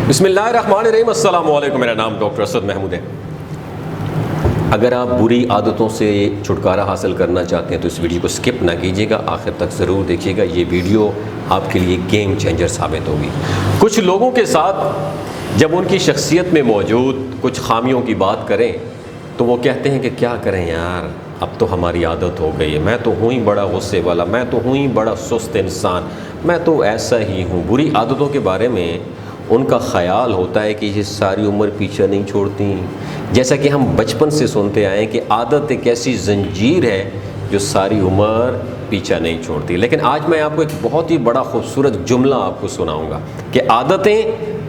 بسم اللہ الرحمن الرحیم۔ السلام علیکم، میرا نام ڈاکٹر اسد محمود ہے۔ اگر آپ بری عادتوں سے چھٹکارا حاصل کرنا چاہتے ہیں تو اس ویڈیو کو سکپ نہ کیجیے گا، آخر تک ضرور دیکھیے گا۔ یہ ویڈیو آپ کے لیے گیم چینجر ثابت ہوگی۔ کچھ لوگوں کے ساتھ جب ان کی شخصیت میں موجود کچھ خامیوں کی بات کریں تو وہ کہتے ہیں کہ کیا کریں یار، اب تو ہماری عادت ہو گئی ہے، میں تو ہوں ہی بڑا غصے والا، میں تو ہوں ہی بڑا سست انسان، میں تو ایسا ہی ہوں۔ بری عادتوں کے بارے میں ان کا خیال ہوتا ہے کہ یہ ساری عمر پیچھا نہیں چھوڑتی، جیسا کہ ہم بچپن سے سنتے آئے ہیں کہ عادت ایک ایسی زنجیر ہے جو ساری عمر پیچھا نہیں چھوڑتی۔ لیکن آج میں آپ کو ایک بہت ہی بڑا خوبصورت جملہ آپ کو سناؤں گا کہ عادتیں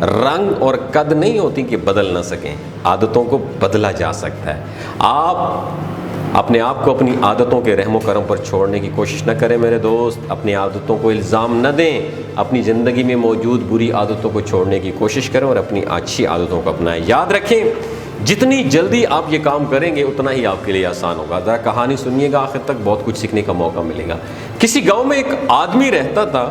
رنگ اور قد نہیں ہوتی کہ بدل نہ سکیں، عادتوں کو بدلا جا سکتا ہے۔ آپ اپنے آپ کو اپنی عادتوں کے رحم و کرم پر چھوڑنے کی کوشش نہ کریں میرے دوست، اپنی عادتوں کو الزام نہ دیں، اپنی زندگی میں موجود بری عادتوں کو چھوڑنے کی کوشش کریں اور اپنی اچھی عادتوں کو اپنائیں۔ یاد رکھیں، جتنی جلدی آپ یہ کام کریں گے اتنا ہی آپ کے لیے آسان ہوگا۔ ذرا کہانی سنیے گا آخر تک، بہت کچھ سیکھنے کا موقع ملے گا۔ کسی گاؤں میں ایک آدمی رہتا تھا،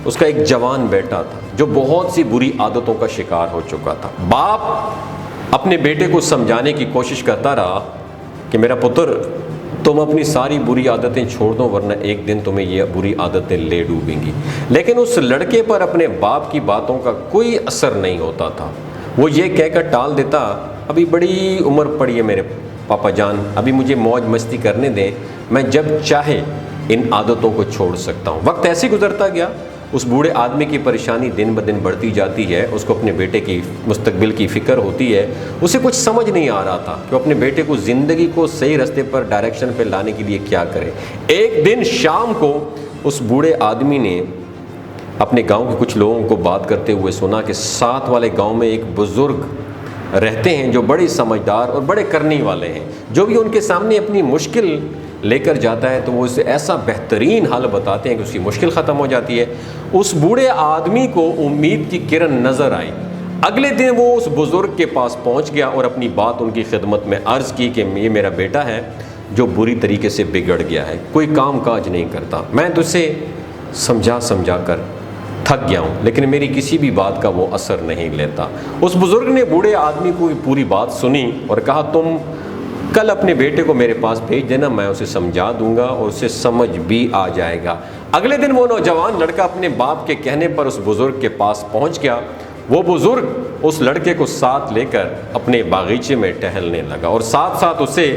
اس کا ایک جوان بیٹا تھا جو بہت سی بری عادتوں کا شکار ہو چکا تھا۔ باپ اپنے بیٹے کو سمجھانے کی کوشش کرتا رہا کہ میرا پتر، تم اپنی ساری بری عادتیں چھوڑ دو ورنہ ایک دن تمہیں یہ بری عادتیں لے ڈوبیں گی۔ لیکن اس لڑکے پر اپنے باپ کی باتوں کا کوئی اثر نہیں ہوتا تھا۔ وہ یہ کہہ کر ٹال دیتا، ابھی بڑی عمر پڑی ہے میرے پاپا جان، ابھی مجھے موج مستی کرنے دیں، میں جب چاہے ان عادتوں کو چھوڑ سکتا ہوں۔ وقت ایسے گزرتا گیا، اس بوڑھے آدمی کی پریشانی دن بدن بڑھتی جاتی ہے، اس کو اپنے بیٹے کی مستقبل کی فکر ہوتی ہے۔ اسے کچھ سمجھ نہیں آ رہا تھا کہ اپنے بیٹے کو زندگی کو صحیح راستے پر ڈائریکشن پہ لانے کے لیے کیا کرے۔ ایک دن شام کو اس بوڑھے آدمی نے اپنے گاؤں کے کچھ لوگوں کو بات کرتے ہوئے سنا کہ ساتھ والے گاؤں میں ایک بزرگ رہتے ہیں جو بڑے سمجھدار اور بڑے کرنے والے ہیں۔ جو بھی ان کے سامنے اپنی مشکل لے کر جاتا ہے تو وہ اسے ایسا بہترین حل بتاتے ہیں کہ اس کی مشکل ختم ہو جاتی ہے۔ اس بوڑھے آدمی کو امید کی کرن نظر آئی۔ اگلے دن وہ اس بزرگ کے پاس پہنچ گیا اور اپنی بات ان کی خدمت میں عرض کی کہ یہ میرا بیٹا ہے جو بری طریقے سے بگڑ گیا ہے، کوئی کام کاج نہیں کرتا، میں تو اسے سمجھا کر تھک گیا ہوں لیکن میری کسی بھی بات کا وہ اثر نہیں لیتا۔ اس بزرگ نے بوڑھے آدمی کو پوری بات سنی اور کہا، تم کل اپنے بیٹے کو میرے پاس بھیج دینا، میں اسے سمجھا دوں گا اور اسے سمجھ بھی آ جائے گا۔ اگلے دن وہ نوجوان لڑکا اپنے باپ کے کہنے پر اس بزرگ کے پاس پہنچ گیا۔ وہ بزرگ اس لڑکے کو ساتھ لے کر اپنے باغیچے میں ٹہلنے لگا اور ساتھ ساتھ اسے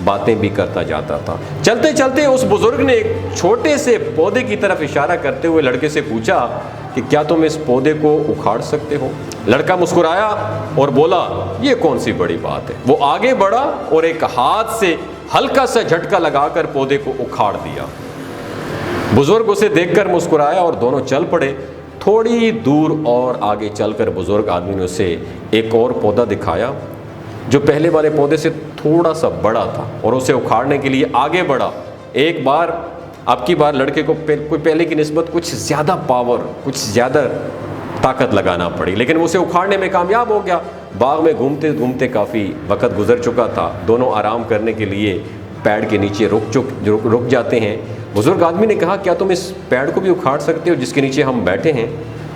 باتیں بھی کرتا جاتا تھا۔ چلتے چلتے اس بزرگ نے ایک چھوٹے سے پودے کی طرف اشارہ کرتے ہوئے لڑکے سے پوچھا کہ کیا تم اس پودے کو اکھاڑ سکتے ہو؟ لڑکا مسکرایا اور بولا، یہ کون سی بڑی بات ہے۔ وہ آگے بڑھا اور ایک ہاتھ سے ہلکا سا جھٹکا لگا کر پودے کو اکھاڑ دیا۔ بزرگ اسے دیکھ کر مسکرایا اور دونوں چل پڑے۔ تھوڑی دور اور آگے چل کر بزرگ آدمی نے اسے ایک اور پودا دکھایا جو پہلے والے پودے سے تھوڑا سا بڑا تھا اور اسے اکھاڑنے کے لیے آگے بڑھا۔ اب کی بار لڑکے کو کوئی پہلے کی نسبت کچھ زیادہ پاور، کچھ زیادہ طاقت لگانا پڑی لیکن وہ اسے اکھاڑنے میں کامیاب ہو گیا۔ باغ میں گھومتے گھومتے کافی وقت گزر چکا تھا، دونوں آرام کرنے کے لیے پیڑ کے نیچے رک جاتے ہیں۔ بزرگ آدمی نے کہا، کیا تم اس پیڑ کو بھی اکھاڑ سکتے ہو جس کے نیچے ہم بیٹھے ہیں؟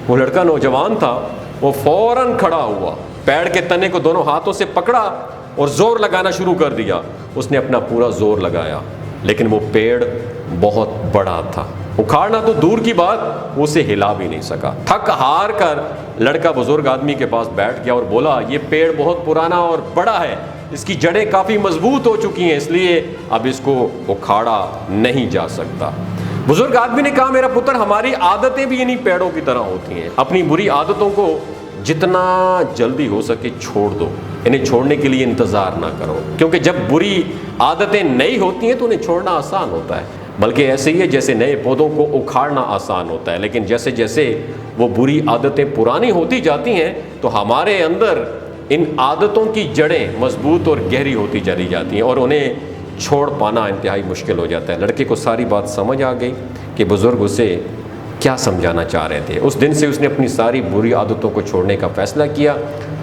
وہ لڑکا نوجوان تھا، وہ فوراً کھڑا ہوا، پیڑ کے تنے کو دونوں ہاتھوں سے پکڑا اور زور لگانا شروع کر دیا۔ اس نے اپنا پورا زور لگایا لیکن وہ پیڑ بہت بڑا تھا، اکھاڑنا تو دور کی بات، وہ اسے ہلا بھی نہیں سکا۔ تھک ہار کر لڑکا بزرگ آدمی کے پاس بیٹھ گیا اور بولا، یہ پیڑ بہت پرانا اور بڑا ہے، اس کی جڑیں کافی مضبوط ہو چکی ہیں، اس لیے اب اس کو اکھاڑا نہیں جا سکتا۔ بزرگ آدمی نے کہا، میرا پتر، ہماری عادتیں بھی انہی پیڑوں کی طرح ہوتی ہیں، اپنی بری عادتوں کو جتنا جلدی ہو سکے چھوڑ دو، انہیں چھوڑنے کے لیے انتظار نہ کرو، کیونکہ جب بری عادتیں نئی ہوتی ہیں تو انہیں چھوڑنا آسان ہوتا ہے، بلکہ ایسے ہی ہے جیسے نئے پودوں کو اکھاڑنا آسان ہوتا ہے، لیکن جیسے جیسے وہ بری عادتیں پرانی ہوتی جاتی ہیں تو ہمارے اندر ان عادتوں کی جڑیں مضبوط اور گہری ہوتی چلی جاتی ہیں اور انہیں چھوڑ پانا انتہائی مشکل ہو جاتا ہے۔ لڑکے کو ساری بات سمجھ آ گئی کہ بزرگ اسے کیا سمجھانا چاہ رہے تھے۔ اس دن سے اس نے اپنی ساری بری عادتوں کو چھوڑنے کا فیصلہ کیا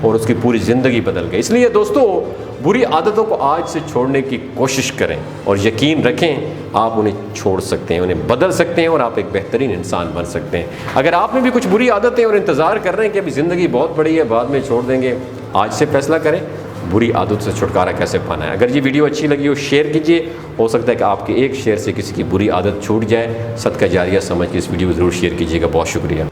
اور اس کی پوری زندگی بدل گئی۔ اس لیے دوستو بری عادتوں کو آج سے چھوڑنے کی کوشش کریں اور یقین رکھیں آپ انہیں چھوڑ سکتے ہیں، انہیں بدل سکتے ہیں اور آپ ایک بہترین انسان بن سکتے ہیں۔ اگر آپ میں بھی کچھ بری عادتیں اور انتظار کر رہے ہیں کہ ابھی زندگی بہت بڑی ہے بعد میں چھوڑ دیں گے، آج سے فیصلہ کریں بری عادت سے چھٹکارا کیسے پانا ہے۔ اگر یہ ویڈیو اچھی لگی ہو شیئر کیجئے، ہو سکتا ہے کہ آپ کے ایک شیئر سے کسی کی بری عادت چھوٹ جائے۔ صدقہ جاریہ سمجھ کے اس ویڈیو کو ضرور شیئر کیجئے گا۔ بہت شکریہ۔